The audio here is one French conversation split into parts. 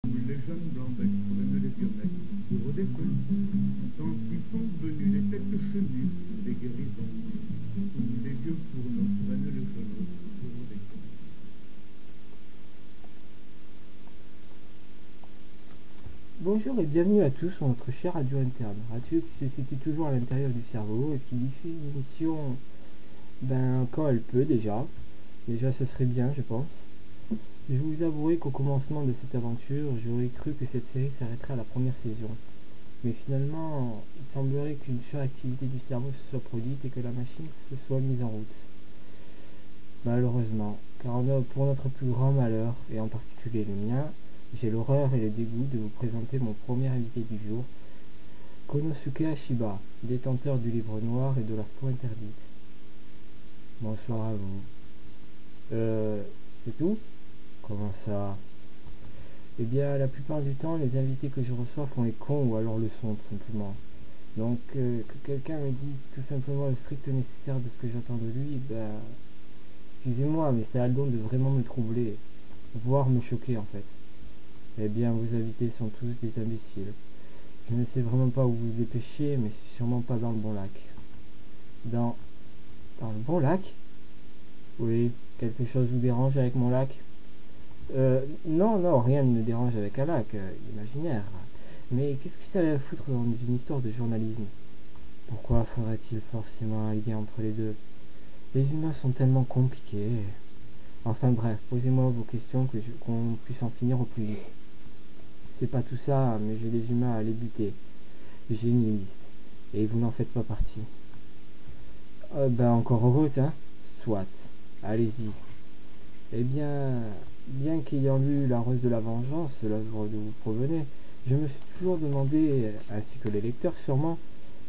Les jeunes blancs-becs prennent les vieux mecs pour des feux. Tant qu'ils sont venus les têtes chenues, les guérisons. Tous les vieux fourneaux prennent les genoux pour des cons. Bonjour et bienvenue à tous sur notre cher radio interne, radio qui se situe toujours à l'intérieur du cerveau et qui diffuse l'émission quand elle peut déjà ce serait bien je pense. Je vous avouerai qu'au commencement de cette aventure, j'aurais cru que cette série s'arrêterait à la première saison. Mais finalement, il semblerait qu'une suractivité du cerveau se soit produite et que la machine se soit mise en route. Malheureusement, car pour notre plus grand malheur, et en particulier le mien, j'ai l'horreur et le dégoût de vous présenter mon premier invité du jour, Konosuke Ashiba, détenteur du livre noir et de la peau interdite. Bonsoir à vous. C'est tout? Comment ça? Eh bien, la plupart du temps, les invités que je reçois font les cons ou alors le sont, tout simplement. Donc, que quelqu'un me dise tout simplement le strict nécessaire de ce que j'attends de lui, excusez-moi, mais ça a le don de vraiment me troubler, voire me choquer en fait. Eh bien, vos invités sont tous des imbéciles. Je ne sais vraiment pas où vous dépêcher, mais c'est sûrement pas dans le bon lac. Dans le bon lac? Oui, quelque chose vous dérange avec mon lac? Non, rien ne me dérange avec un lac imaginaire. Mais qu'est-ce que ça a à foutre dans une histoire de journalisme? Pourquoi faudrait-il forcément un lien entre les deux? Les humains sont tellement compliqués. Enfin bref, posez-moi vos questions qu'on puisse en finir au plus vite. C'est pas tout ça, mais j'ai des humains à les buter. J'ai une liste. Et vous n'en faites pas partie. Encore heureux, hein? Soit. Allez-y. Eh bien qu'ayant lu La Rose de la Vengeance, l'œuvre d'où vous provenez, je me suis toujours demandé, ainsi que les lecteurs sûrement,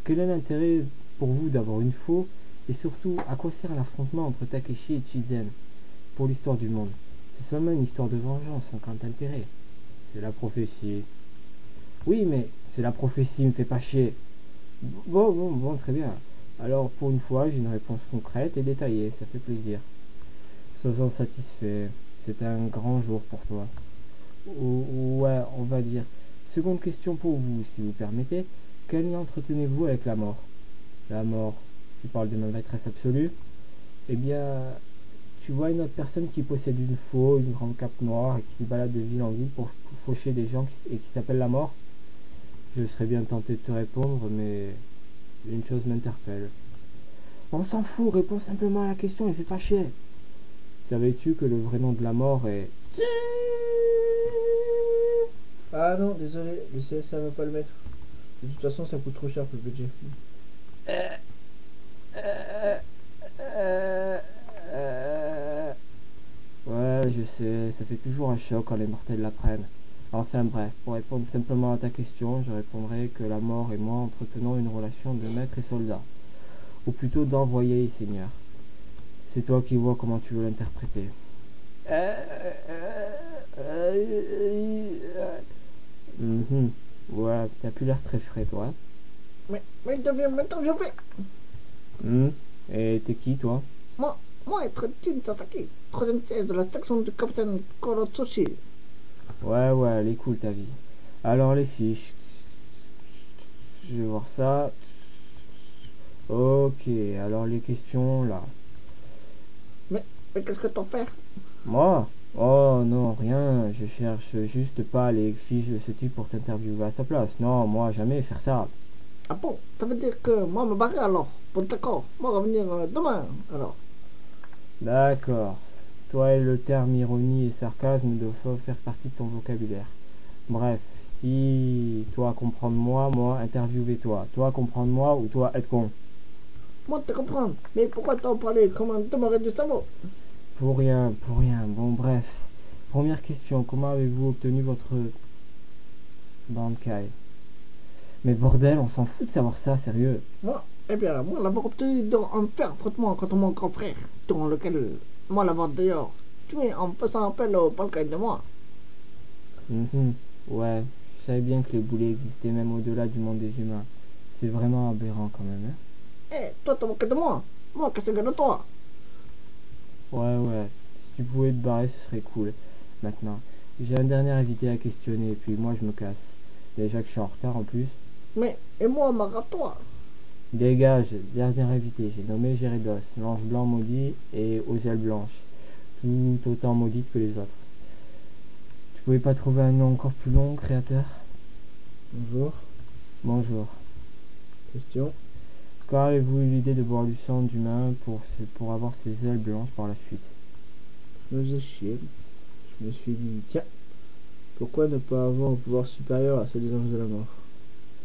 quel est l'intérêt pour vous d'avoir une faux, et surtout à quoi sert l'affrontement entre Takeshi et Chizen pour l'histoire du monde. C'est seulement une histoire de vengeance, sans grand intérêt. C'est la prophétie. Oui, mais c'est la prophétie, me fait pas chier. Bon, très bien. Alors, pour une fois, j'ai une réponse concrète et détaillée, ça fait plaisir. Sois-en satisfait, c'est un grand jour pour toi. Ouais, on va dire. Seconde question pour vous, si vous permettez. Quel lien entretenez-vous avec la mort? La mort, tu parles de ma maîtresse absolue? Eh bien, tu vois une autre personne qui possède une faux, une grande cape noire et qui se balade de ville en ville pour faucher des gens et qui s'appelle la mort? Je serais bien tenté de te répondre, mais une chose m'interpelle. On s'en fout, réponds simplement à la question et fais pas chier. Savais-tu que le vrai nom de la mort est... Ah non, désolé, le CSA va pas le mettre. De toute façon, ça coûte trop cher pour le budget. Ouais, je sais, ça fait toujours un choc quand les mortels l'apprennent. Enfin bref, pour répondre simplement à ta question, je répondrai que la mort et moi entretenons une relation de maître et soldat, ou plutôt d'envoyé et seigneur. C'est toi qui vois comment tu veux l'interpréter. Ouais, t'as plus l'air très frais, toi. Mais il devient m'interviewer. Et t'es qui, toi? Moi, être Jin Sasaki, troisième siège de la section du capitaine Korotsushi. Ouais, elle est cool ta vie. Alors les fiches. Je vais voir ça. Ok, alors les questions là. Mais qu'est-ce que t'en fais? Moi? Oh non, rien. Je cherche juste pas les fiches de ce type pour t'interviewer à sa place. Non, moi jamais faire ça. Ah bon, ça veut dire que moi me barrer alors. Bon d'accord, moi revenir demain alors. D'accord. Toi et le terme ironie et sarcasme doivent faire partie de ton vocabulaire. Bref, si toi comprendre moi interviewer-toi. Toi comprendre moi ou toi être con. Moi te comprendre, mais pourquoi t'en parler comme un demeuré du cerveau? Pour rien. Bon bref. Première question, comment avez-vous obtenu votre Bankai? Mais bordel, on s'en fout de savoir ça, sérieux. Moi l'avoir obtenu dans un fer frottement contre mon grand frère, dans lequel moi l'avoir d'ailleurs tué en faisant appel au Bankai de moi. Ouais, je savais bien que les boulets existaient même au-delà du monde des humains. C'est vraiment aberrant quand même, hein. Toi t'as moqué de moi. Moi, qu'est-ce que de toi? Ouais, si tu pouvais te barrer, ce serait cool. Maintenant, J'ai un dernier invité à questionner, puis moi je me casse. Déjà que je suis en retard en plus. Mais, et moi, maratoire? Dégage, dernier invité, j'ai nommé Gyarados, l'ange blanc maudit et aux ailes blanches, tout autant maudite que les autres. Tu pouvais pas trouver un nom encore plus long, créateur? Bonjour. Bonjour. Question. Quand avez-vous eu l'idée de boire du sang d'humain pour avoir ses ailes blanches par la suite? Je me faisais chier. Je me suis dit, tiens, pourquoi ne pas avoir un pouvoir supérieur à ceux des anges de la mort?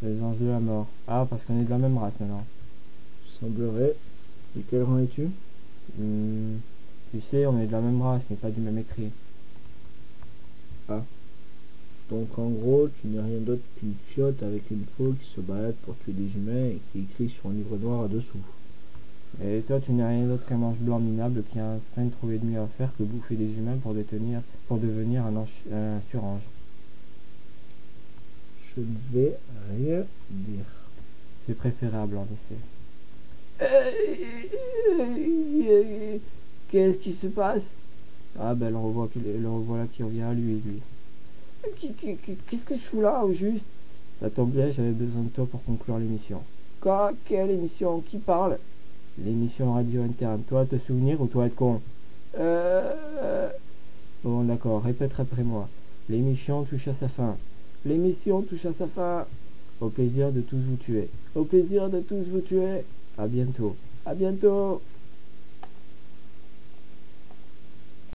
Les anges de la mort. Ah, parce qu'on est de la même race maintenant. Semblerait. De quel rang es-tu? Tu sais, on est de la même race, mais pas du même écrit. Ah. Donc en gros, tu n'es rien d'autre qu'une fiotte avec une faux qui se balade pour tuer des humains et qui écrit sur un livre noir dessous. Et toi, tu n'es rien d'autre qu'un ange blanc minable qui est en train de trouver de mieux à faire que bouffer des humains pour devenir un surange. Je ne vais rien dire. C'est préférable, en effet. Qu'est-ce qui se passe? Ah ben, le revoilà qui revient à lui. Qu'est-ce que je fous là, au juste? Ça tombe bien, j'avais besoin de toi pour conclure l'émission. Quoi? Quelle émission? Qui parle? L'émission radio interne. Toi te souvenir ou toi être con? Bon, d'accord, répète après moi. L'émission touche à sa fin. L'émission touche à sa fin. Au plaisir de tous vous tuer. Au plaisir de tous vous tuer. À bientôt. À bientôt.